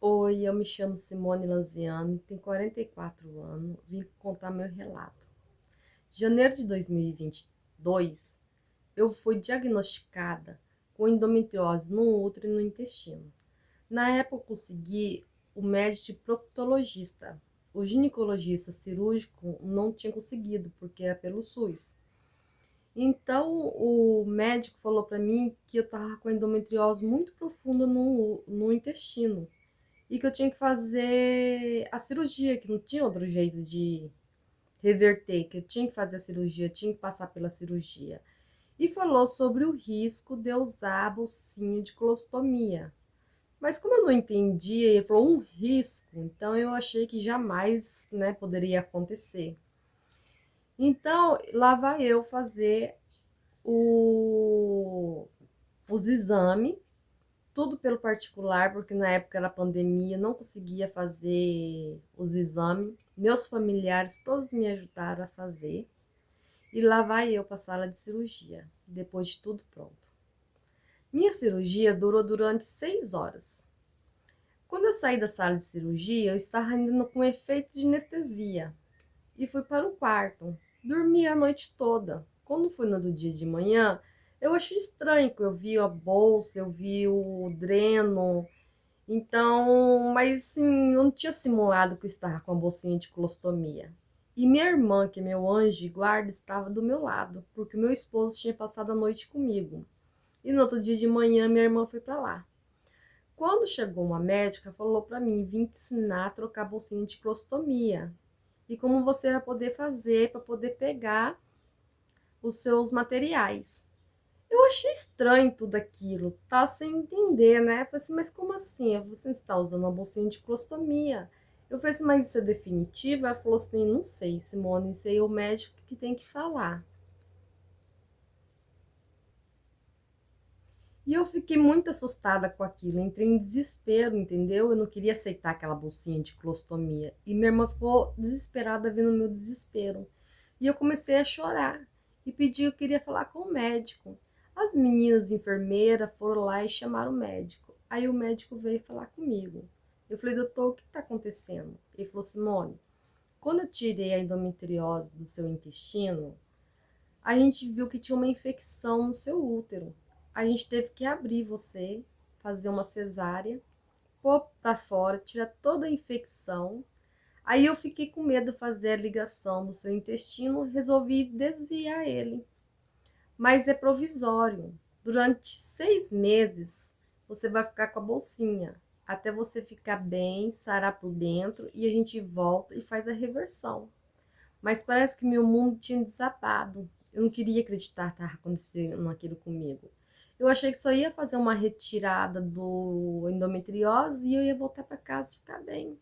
Oi, eu me chamo Simone Lanziano, tenho 44 anos, vim contar meu relato. Em janeiro de 2022, eu fui diagnosticada com endometriose no útero e no intestino. Na época, eu consegui o médico proctologista. O ginecologista cirúrgico não tinha conseguido, porque era pelo SUS. Então, o médico falou para mim que eu estava com endometriose muito profunda no intestino e que eu tinha que fazer a cirurgia, que não tinha outro jeito de reverter, que eu tinha que fazer a cirurgia, tinha que passar pela cirurgia. E falou sobre o risco de eu usar a bolsinha de colostomia. Mas como eu não entendia, ele falou um risco, então eu achei que jamais, né, poderia acontecer. Então, lá vai eu fazer o, os exames, tudo pelo particular, porque na época era pandemia, não conseguia fazer os exames. Meus familiares todos me ajudaram a fazer. E lá vai eu para a sala de cirurgia, depois de tudo pronto. Minha cirurgia durou durante 6 horas. Quando eu saí da sala de cirurgia, eu estava ainda com efeito de anestesia e fui para o quarto. Dormi a noite toda. Quando foi no outro dia de manhã, eu achei estranho que eu vi a bolsa, eu vi o dreno. Então, mas sim, eu não tinha simulado que eu estava com a bolsinha de colostomia. E minha irmã, que é meu anjo de guarda, estava do meu lado, porque o meu esposo tinha passado a noite comigo. E no outro dia de manhã, minha irmã foi para lá. Quando chegou uma médica, falou para mim: vim te ensinar a trocar a bolsinha de colostomia. E como você vai poder fazer para poder pegar os seus materiais. Eu achei estranho tudo aquilo, tá sem entender, né? Eu falei assim, mas como assim? Você está usando uma bolsinha de colostomia? Eu falei assim, mas isso é definitivo? Ela falou assim, não sei, Simone, isso aí é o médico que tem que falar. E eu fiquei muito assustada com aquilo, entrei em desespero, entendeu? Eu não queria aceitar aquela bolsinha de colostomia. E minha irmã ficou desesperada vendo o meu desespero. E eu comecei a chorar e pedi, eu queria falar com o médico. As meninas enfermeiras foram lá e chamaram o médico. Aí o médico veio falar comigo. Eu falei, doutor, o que está acontecendo? Ele falou, Simone, quando eu tirei a endometriose do seu intestino, a gente viu que tinha uma infecção no seu útero. A gente teve que abrir você, fazer uma cesárea, pôr para fora, tirar toda a infecção. Aí eu fiquei com medo de fazer a ligação do seu intestino, resolvi desviar ele. Mas é provisório. Durante 6 meses você vai ficar com a bolsinha, até você ficar bem, sarar por dentro e a gente volta e faz a reversão. Mas parece que meu mundo tinha desabado. Eu não queria acreditar que estava acontecendo aquilo comigo. Eu achei que só ia fazer uma retirada do endometriose e eu ia voltar para casa e ficar bem.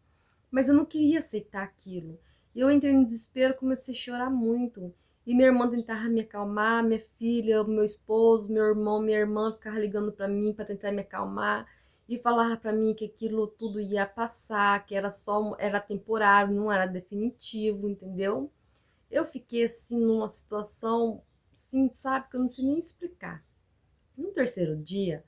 Mas eu não queria aceitar aquilo. Eu entrei em desespero, comecei a chorar muito. E minha irmã tentava me acalmar, minha filha, meu esposo, meu irmão, minha irmã ficava ligando para mim para tentar me acalmar e falava para mim que aquilo tudo ia passar, que era só era temporário, não era definitivo, entendeu? Eu fiquei assim numa situação, assim, sabe, que eu não sei nem explicar. No terceiro dia,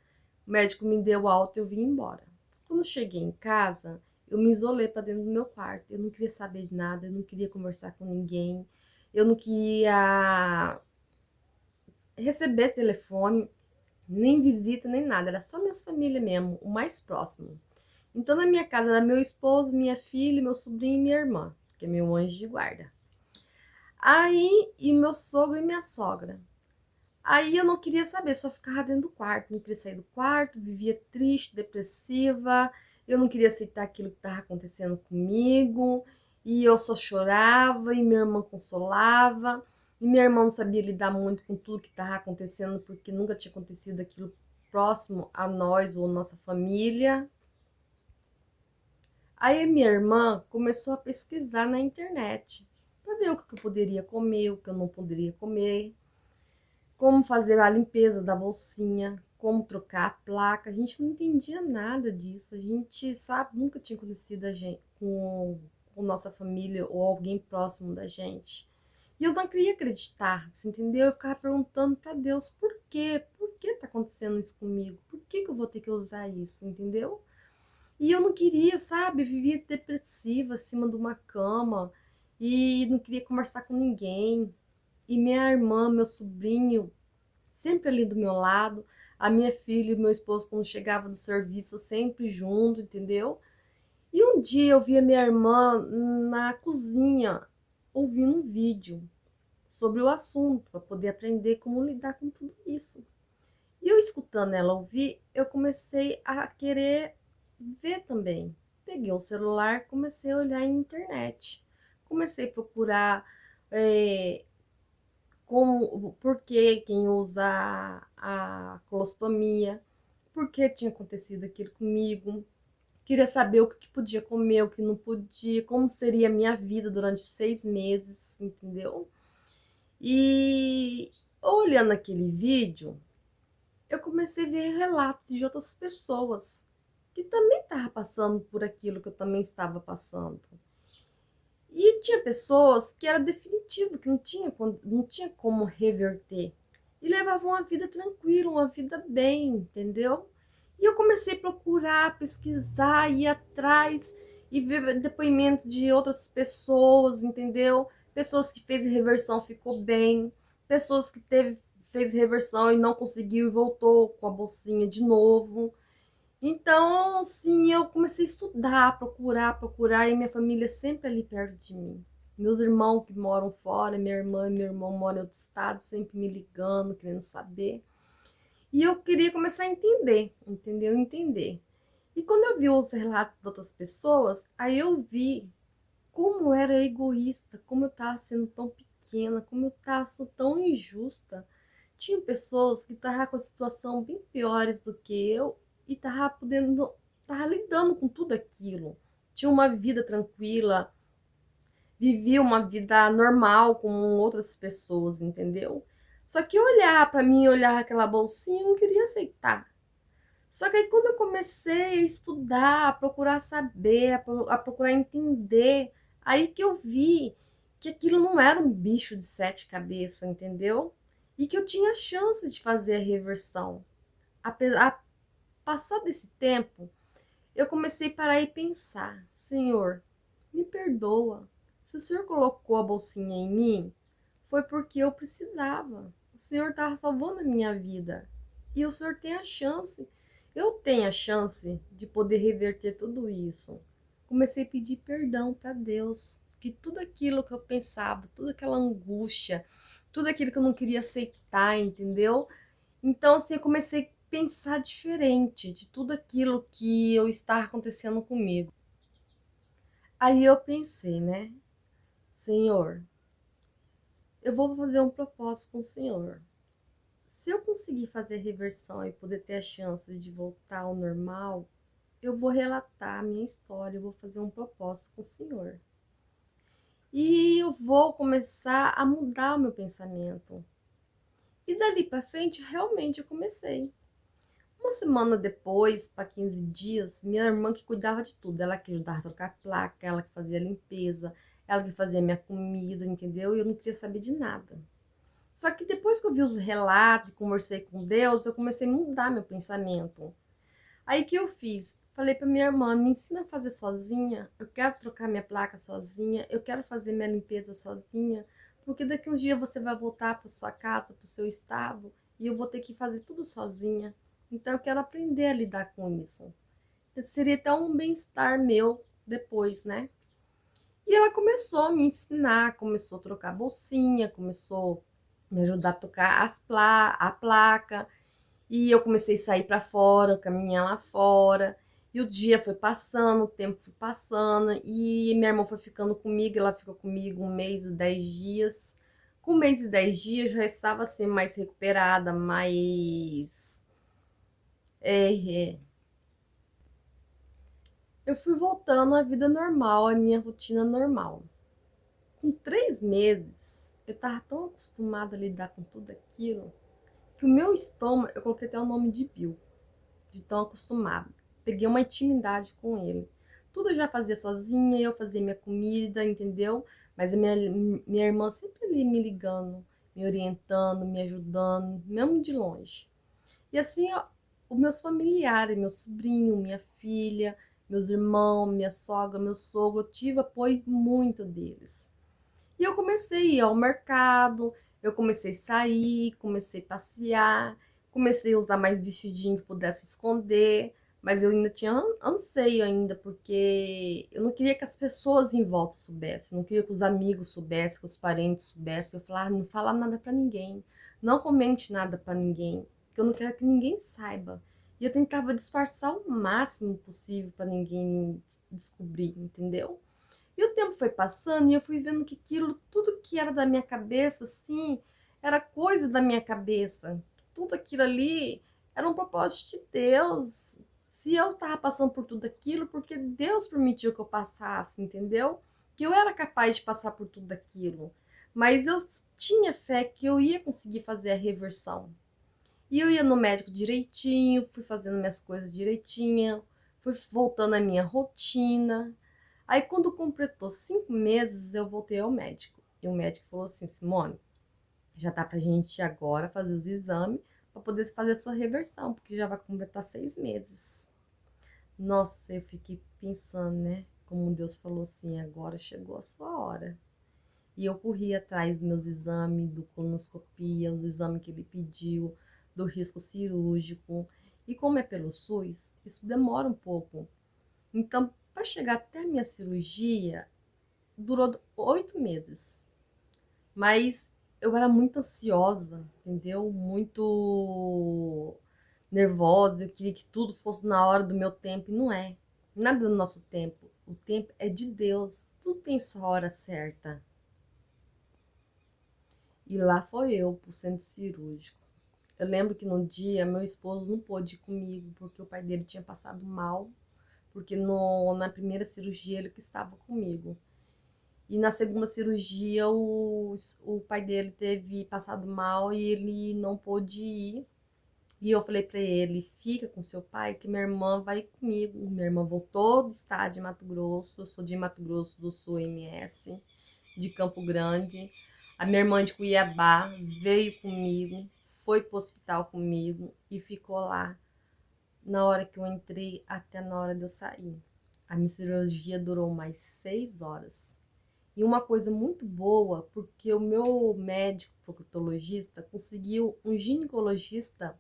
o médico me deu alta e eu vim embora. Quando eu cheguei em casa, eu me isolei para dentro do meu quarto. Eu não queria saber de nada, eu não queria conversar com ninguém, eu não queria receber telefone, nem visita, nem nada. Era só minhas famílias mesmo, o mais próximo. Então, na minha casa era meu esposo, minha filha, meu sobrinho e minha irmã, que é meu anjo de guarda. Aí, e meu sogro e minha sogra. Aí eu não queria saber, só ficava dentro do quarto, não queria sair do quarto, vivia triste, depressiva, eu não queria aceitar aquilo que estava acontecendo comigo, e eu só chorava, e minha irmã consolava, e minha irmã não sabia lidar muito com tudo que estava acontecendo, porque nunca tinha acontecido aquilo próximo a nós ou nossa família. Aí minha irmã começou a pesquisar na internet para ver o que eu poderia comer, o que eu não poderia comer, como fazer a limpeza da bolsinha, como trocar a placa. A gente não entendia nada disso. A gente, sabe, nunca tinha acontecido a gente com nossa família ou alguém próximo da gente. E eu não queria acreditar, você entendeu? Eu ficava perguntando para Deus por quê? Por que tá acontecendo isso comigo? Por que eu vou ter que usar isso, entendeu? E eu não queria, sabe? Vivia depressiva acima de uma cama e não queria conversar com ninguém. E minha irmã, meu sobrinho, sempre ali do meu lado, a minha filha e meu esposo, quando chegava do serviço, sempre junto, entendeu? E um dia eu vi a minha irmã na cozinha ouvindo um vídeo sobre o assunto, para poder aprender como lidar com tudo isso. E eu escutando ela ouvir, eu comecei a querer ver também. Peguei o celular, comecei a olhar em internet. Comecei a procurar como, por que quem usa a colostomia, por que tinha acontecido aquilo comigo. Queria saber o que podia comer, o que não podia, como seria a minha vida durante 6 meses, entendeu? E olhando aquele vídeo, eu comecei a ver relatos de outras pessoas que também estavam passando por aquilo que eu também estava passando. E tinha pessoas que era definitivo, que não tinha como reverter. E levavam uma vida tranquila, uma vida bem, entendeu? E eu comecei a procurar, pesquisar, ir atrás e ver depoimento de outras pessoas, entendeu? Pessoas que fez reversão ficou bem, pessoas que fez reversão e não conseguiu e voltou com a bolsinha de novo. Então, sim, eu comecei a estudar, procurar, e minha família sempre ali perto de mim. Meus irmãos que moram fora, minha irmã e meu irmão moram em outro estado, sempre me ligando, querendo saber. E eu queria começar a entender, entendeu? Entender. E quando eu vi os relatos de outras pessoas, aí eu vi como eu era egoísta, como eu estava sendo tão pequena, como eu estava sendo tão injusta. Tinha pessoas que estavam com a situação bem piores do que eu e tava lidando com tudo aquilo. Tinha uma vida tranquila, vivia uma vida normal com outras pessoas, entendeu? Só que olhar para mim, olhar aquela bolsinha, eu não queria aceitar. Só que aí quando eu comecei a estudar, a procurar saber, a procurar entender, aí que eu vi que aquilo não era um bicho de 7 cabeças, entendeu? E que eu tinha chance de fazer a reversão. A passar desse tempo, eu comecei a parar e pensar: Senhor, me perdoa. Se o Senhor colocou a bolsinha em mim, foi porque eu precisava. O Senhor estava salvando a minha vida. E o Senhor tem a chance. Eu tenho a chance de poder reverter tudo isso. Comecei a pedir perdão para Deus. Que tudo aquilo que eu pensava, toda aquela angústia, tudo aquilo que eu não queria aceitar, entendeu? Então, assim, eu comecei a pensar diferente de tudo aquilo que eu estava acontecendo comigo. Aí eu pensei, né? Senhor, eu vou fazer um propósito com o Senhor. Se eu conseguir fazer a reversão e poder ter a chance de voltar ao normal, eu vou relatar a minha história, eu vou fazer um propósito com o Senhor. E eu vou começar a mudar o meu pensamento. E dali para frente, realmente eu comecei. Uma semana depois, para 15 dias, minha irmã que cuidava de tudo, ela que ajudava a trocar placa, ela que fazia a limpeza, ela que fazia minha comida, entendeu? E eu não queria saber de nada. Só que depois que eu vi os relatos e conversei com Deus, eu comecei a mudar meu pensamento. Aí que eu fiz? Falei para minha irmã, me ensina a fazer sozinha. Eu quero trocar minha placa sozinha, eu quero fazer minha limpeza sozinha, porque daqui uns dias você vai voltar para sua casa, para o seu estado, e eu vou ter que fazer tudo sozinha. Então eu quero aprender a lidar com isso. Seria até um bem-estar meu depois, né? E ela começou a me ensinar, começou a trocar bolsinha, começou a me ajudar a tocar a placa. E eu comecei a sair para fora, caminhar lá fora. E o dia foi passando, o tempo foi passando. E minha irmã foi ficando comigo, ela ficou comigo 1 mês e 10 dias. Com 1 mês e 10 dias já estava assim mais recuperada, mais. É, eu fui voltando à vida normal, à minha rotina normal. Com 3 meses, eu estava tão acostumada a lidar com tudo aquilo que o meu estômago, eu coloquei até o nome de Bill, de tão acostumada. Peguei uma intimidade com ele. Tudo eu já fazia sozinha, eu fazia minha comida, entendeu? Mas a minha irmã sempre ali me ligando, me orientando, me ajudando, mesmo de longe. E assim, ó, os meus familiares, meu sobrinho, minha filha, meus irmãos, minha sogra, meu sogro, eu tive apoio muito deles. E eu comecei a ir ao mercado, eu comecei a sair, comecei a passear, comecei a usar mais vestidinho que pudesse esconder, mas eu ainda tinha anseio ainda, porque eu não queria que as pessoas em volta soubessem, não queria que os amigos soubessem, que os parentes soubessem. Eu falava, não fala nada pra ninguém, não comente nada pra ninguém, porque eu não quero que ninguém saiba. E eu tentava disfarçar o máximo possível pra ninguém descobrir, entendeu? E o tempo foi passando e eu fui vendo que aquilo, tudo que era da minha cabeça, assim, era coisa da minha cabeça. Tudo aquilo ali era um propósito de Deus. Se eu tava passando por tudo aquilo, porque Deus permitiu que eu passasse, entendeu? Que eu era capaz de passar por tudo aquilo. Mas eu tinha fé que eu ia conseguir fazer a reversão. E eu ia no médico direitinho, fui fazendo minhas coisas direitinho, fui voltando à minha rotina. Aí, quando completou 5 meses, eu voltei ao médico. E o médico falou assim: Simone, já dá pra gente agora fazer os exames para poder fazer a sua reversão, porque já vai completar 6 meses. Nossa, eu fiquei pensando, né? Como Deus falou assim: agora chegou a sua hora. E eu corri atrás dos meus exames, do colonoscopia, os exames que ele pediu, do risco cirúrgico. E como é pelo SUS, isso demora um pouco. Então, para chegar até a minha cirurgia, durou 8 meses. Mas eu era muito ansiosa, entendeu? Muito nervosa. Eu queria que tudo fosse na hora do meu tempo. E não é. Nada do nosso tempo. O tempo é de Deus. Tudo tem sua hora certa. E lá foi eu pro centro cirúrgico. Eu lembro que no dia meu esposo não pôde ir comigo porque o pai dele tinha passado mal, porque na primeira cirurgia ele que estava comigo. E na segunda cirurgia o pai dele teve passado mal e ele não pôde ir. E eu falei para ele: fica com seu pai, que minha irmã vai comigo. Minha irmã voltou do estado de Mato Grosso, eu sou de Mato Grosso do Sul, MS, de Campo Grande. A minha irmã de Cuiabá veio comigo, foi pro hospital comigo e ficou lá na hora que eu entrei até na hora de eu sair. A minha cirurgia durou mais 6 horas. E uma coisa muito boa, porque o meu médico proctologista conseguiu um ginecologista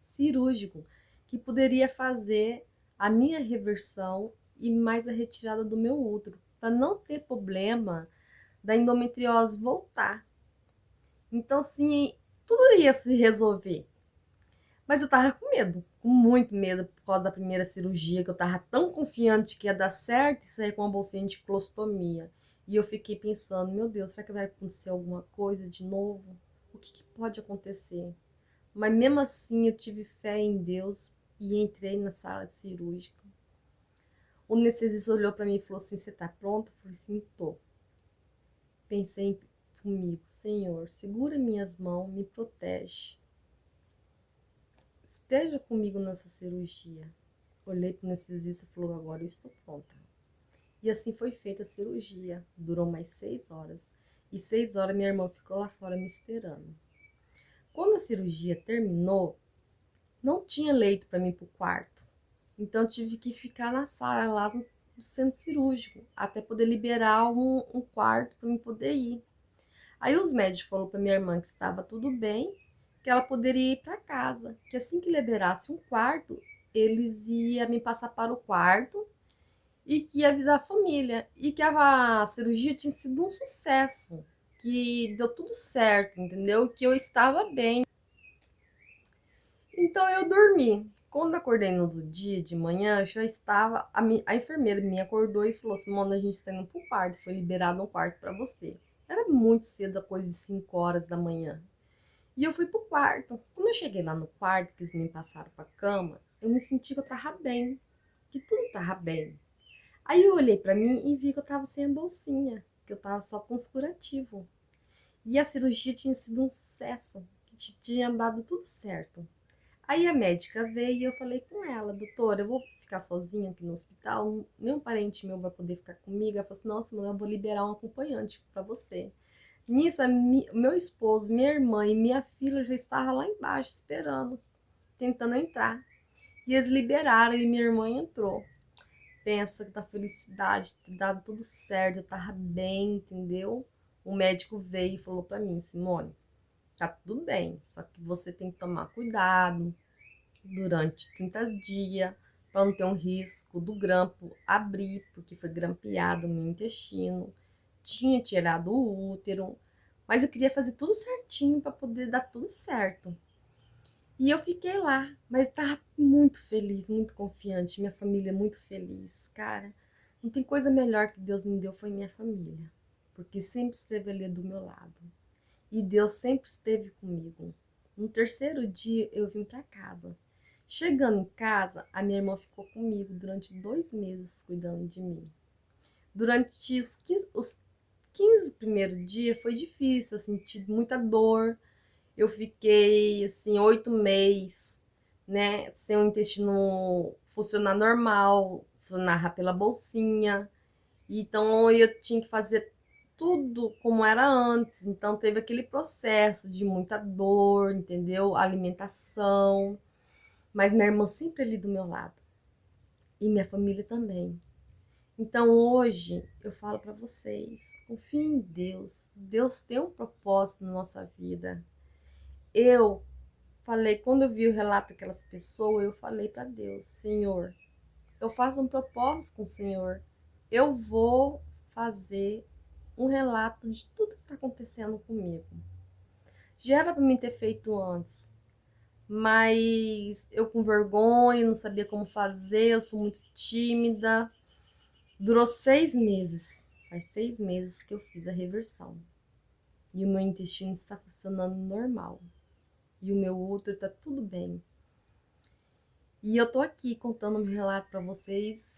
cirúrgico que poderia fazer a minha reversão e mais a retirada do meu útero, para não ter problema da endometriose voltar. Então, sim, tudo ia se resolver. Mas eu tava com medo, com muito medo, por causa da primeira cirurgia, que eu tava tão confiante que ia dar certo e sair com uma bolsinha de colostomia. E eu fiquei pensando: meu Deus, será que vai acontecer alguma coisa de novo? O que pode acontecer? Mas mesmo assim eu tive fé em Deus e entrei na sala cirúrgica. O anestesista olhou para mim e falou assim: você tá pronta? Eu falei assim: tô. Pensei comigo: Senhor, segura minhas mãos, me protege. Esteja comigo nessa cirurgia. Olhei para o anestesista e falou: agora eu estou pronta. E assim foi feita a cirurgia. Durou mais 6 horas. E 6 horas minha irmã ficou lá fora me esperando. Quando a cirurgia terminou, não tinha leito para mim para o quarto. Então eu tive que ficar na sala lá no centro cirúrgico, até poder liberar um quarto para eu poder ir. Aí os médicos falaram para minha irmã que estava tudo bem, que ela poderia ir para casa, que assim que liberasse um quarto, eles iam me passar para o quarto e que ia avisar a família. E que a cirurgia tinha sido um sucesso, que deu tudo certo, entendeu? Que eu estava bem. Então eu dormi. Quando acordei no outro dia de manhã, já estava. A enfermeira me acordou e falou assim: Mona, a gente está indo pro quarto, foi liberado um quarto para você. Era muito cedo, coisa de 5 horas da manhã. E eu fui pro quarto. Quando eu cheguei lá no quarto, que eles me passaram pra cama, eu me senti que eu tava bem, que tudo tava bem. Aí eu olhei pra mim e vi que eu tava sem a bolsinha, que eu tava só com os curativos. E a cirurgia tinha sido um sucesso, que tinha dado tudo certo. Aí a médica veio e eu falei com ela: doutora, eu vou ficar sozinha aqui no hospital, nenhum parente meu vai poder ficar comigo. Ela falou assim: nossa, mãe, eu vou liberar um acompanhante para você. Nisso, meu esposo, minha irmã e minha filha já estavam lá embaixo esperando, tentando entrar. E eles liberaram e minha irmã entrou. pensa da felicidade, ter dado tudo certo, eu tava bem, entendeu? O médico veio e falou pra mim, Simone, tá tudo bem, só que você tem que tomar cuidado durante 30 dias para não ter um risco do grampo abrir, porque foi grampeado no meu intestino, tinha tirado o útero, mas eu queria fazer tudo certinho para poder dar tudo certo. E eu fiquei lá, mas estava muito feliz, muito confiante, minha família muito feliz. Cara, não tem coisa melhor que Deus me deu foi minha família, porque sempre esteve ali do meu lado. E Deus sempre esteve comigo. No terceiro dia eu vim para casa. Chegando em casa, a minha irmã ficou comigo durante 2 meses cuidando de mim. Durante os 15 primeiros dias foi difícil, eu senti muita dor. Eu fiquei assim 8 meses, né, sem o intestino funcionar normal, funcionar pela bolsinha. Então eu tinha que fazer tudo como era antes. Então teve aquele processo de muita dor, entendeu? Alimentação. Mas minha irmã sempre ali do meu lado. E minha família também. Então hoje eu falo para vocês, confiem em Deus. Deus tem um propósito na nossa vida. Eu falei, quando eu vi o relato daquelas pessoas, eu falei para Deus, Senhor, eu faço um propósito com o Senhor. Eu vou fazer um relato de tudo que está acontecendo comigo. Já era para mim ter feito antes, mas eu com vergonha, não sabia como fazer, eu sou muito tímida. Durou 6 meses. Faz 6 meses que eu fiz a reversão. E o meu intestino está funcionando normal. E o meu útero está tudo bem. E eu tô aqui contando meu relato para vocês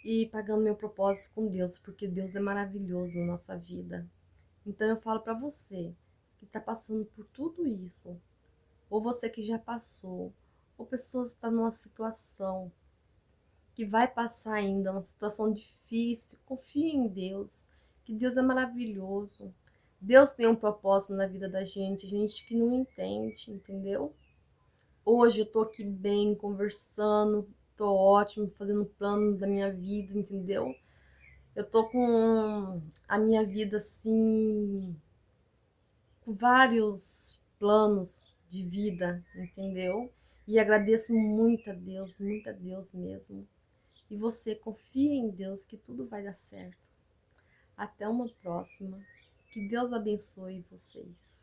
e pagando meu propósito com Deus, porque Deus é maravilhoso na nossa vida. Então eu falo para você que está passando por tudo isso, ou você que já passou, ou pessoas que estão numa situação que vai passar ainda, uma situação difícil, confie em Deus, que Deus é maravilhoso. Deus tem um propósito na vida da gente que não entende, entendeu? Hoje eu tô aqui bem, conversando, tô ótimo, fazendo plano da minha vida, entendeu? Eu tô com a minha vida assim, com vários planos de vida, entendeu? E agradeço muito a Deus mesmo. E você confia em Deus que tudo vai dar certo. Até uma próxima. Que Deus abençoe vocês.